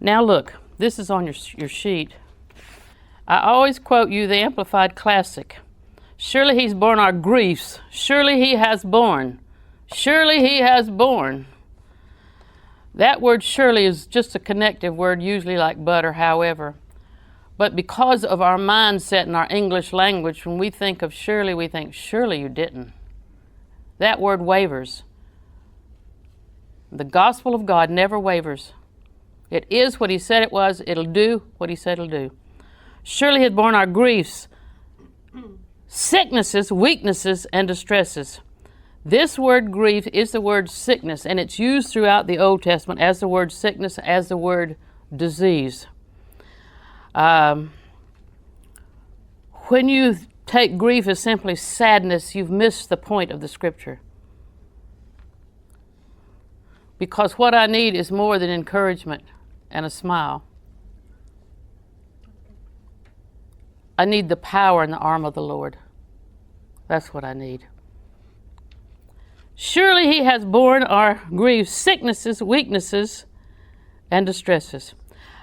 Now look, this is on your sheet. I always quote you the Amplified Classic. Surely he's borne our griefs. Surely he has borne. Surely he has borne. That word surely is just a connective word, usually like but or however. But because of our mindset in our English language, when we think of surely, we think, surely you didn't. That word wavers. The gospel of God never wavers. It is what he said it was. It'll do what he said it'll do. Surely he had borne our griefs, sicknesses, weaknesses, and distresses. This word grief is the word sickness, and it's used throughout the Old Testament as the word sickness, as the word disease. When you take grief as simply sadness, you've missed the point of the scripture. Because what I need is more than encouragement and a smile. I need the power and the arm of the Lord. That's what I need. Surely he has borne our griefs, sicknesses, weaknesses, and distresses.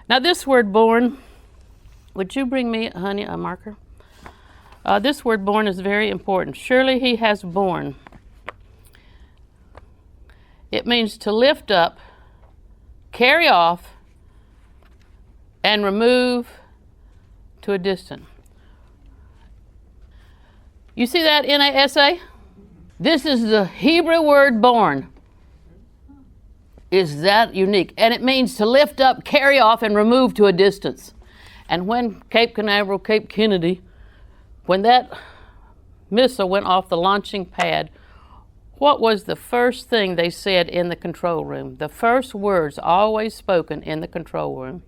Now this word borne, would you bring me, honey, a marker? This word borne is very important. Surely he has borne. It means to lift up, carry off, and remove to a distance. You see that NASA? This is the Hebrew word borne. Is that unique? And it means to lift up, carry off, and remove to a distance. And when Cape Canaveral, Cape Kennedy, when that missile went off the launching pad, what was the first thing they said in the control room? The first words always spoken in the control room.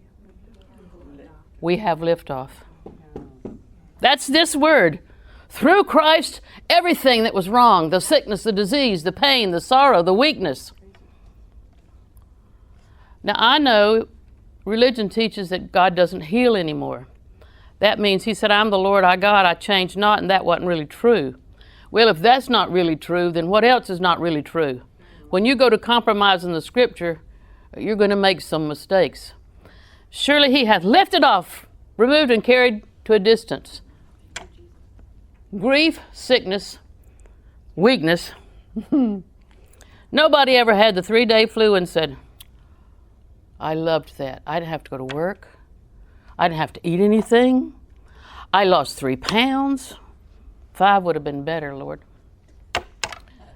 We have liftoff. That's this word. Through Christ, everything that was wrong, the sickness, the disease, the pain, the sorrow, the weakness. Now I know religion teaches that God doesn't heal anymore. That means he said, I'm the Lord, I God, I change not, and that wasn't really true. Well, if that's not really true, then what else is not really true? When you go to compromise in the scripture, you're going to make some mistakes. Surely he hath lifted off, removed, and carried to a distance. Grief, sickness, weakness. Nobody ever had the 3-day flu and said, I loved that. I didn't have to go to work. I didn't have to eat anything. I lost 3 pounds. 5 would have been better, Lord.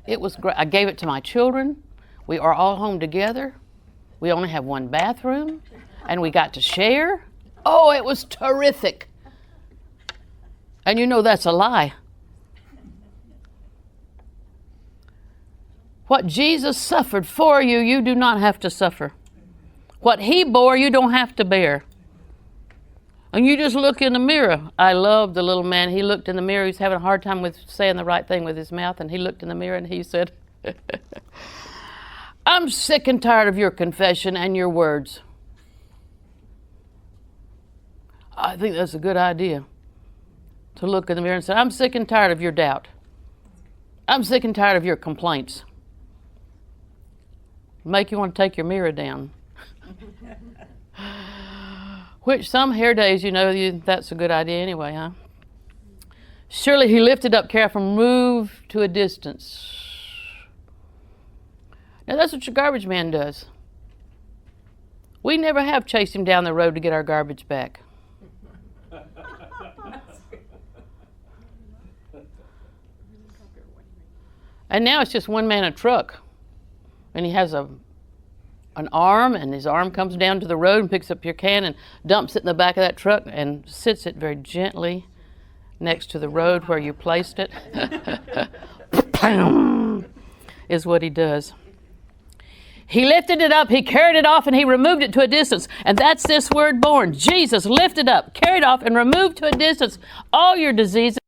It was great. I gave it to my children. We are all home together. We only have 1 bathroom, and we got to share. Oh, it was terrific. And you know that's a lie. What Jesus suffered for you, you do not have to suffer. What he bore, you don't have to bear. And you just look in the mirror. I love the little man. He looked in the mirror. He's having a hard time with saying the right thing with his mouth. And he looked in the mirror and he said, I'm sick and tired of your confession and your words. I think that's a good idea. To look in the mirror and say, I'm sick and tired of your doubt. I'm sick and tired of your complaints. Make you want to take your mirror down. Which some hair days, you know, that's a good idea anyway, huh? Surely he lifted up, careful, moved to a distance. Now that's what your garbage man does. We never have chased him down the road to get our garbage back. And now it's just one man in a truck. And he has an arm, and his arm comes down to the road and picks up your can and dumps it in the back of that truck and sits it very gently next to the road where you placed it. Is what he does. He lifted it up, he carried it off, and he removed it to a distance. And that's this word borne. Jesus lifted up, carried off, and removed to a distance all your diseases.